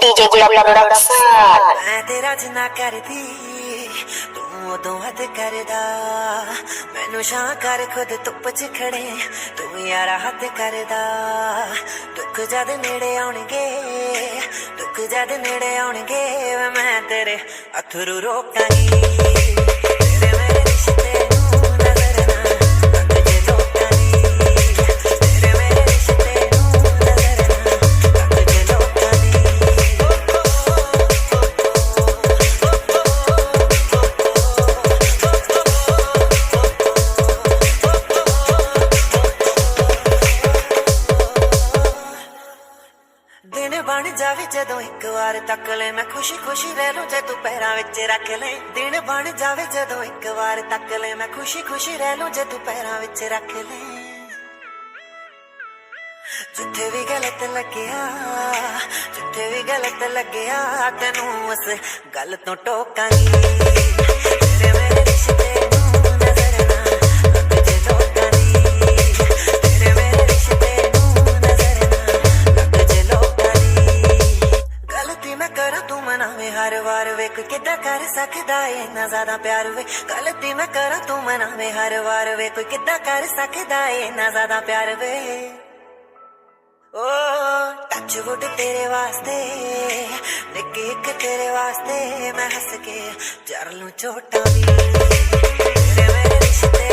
DJ Gula Production। मैं तेरा जिन्ना करदी तू उदों हद करदा मैनू शां कर खुद धुप च खड़े तू यारा हद करदा दुख जद नेड़े आउणगे दुख जद नेड़े आउणगे मैं तेरे अथरू रोकांगी तेरे मेरे रिश्ते नूं नजर ना लग जे लोकां दी तेरे मेरे रिश्ते नूं नजर ना लग जे लोकां दी दिन बन जावे जदों एक बार तक ले मैं खुशी खुशी रह लूं जे तू पैरां विच रख ले दिन बन जावे जदों एक बार तक ले मैं खुशी खुशी रह लूं जे तू पैरां विच रख ले जिथे भी गलत लग्या जिथे भी गलत लग्या तेनू उस गल तो टोकांगी तेरे मेरे रिश्ते नूं नजर ना लग जे लोकां दी तेरे मेरे रिश्ते नूं नजर ना लग जे लोकां दी गलती मैं करा तू मनावे हर वार वे कोई किद्दां कर सकदा ए इन्ना ज्यादा प्यार वे गलती मैं करा तू मनावे हर वार वे कोई किद्दां कर सकदा ए इन्ना ज्यादा प्यार वे ओ टच वुड तेरे वास्ते निक्की इक तेरे वास्ते मैं हंस के जर लूं चोटां दी तेरे मेरे रिश्ते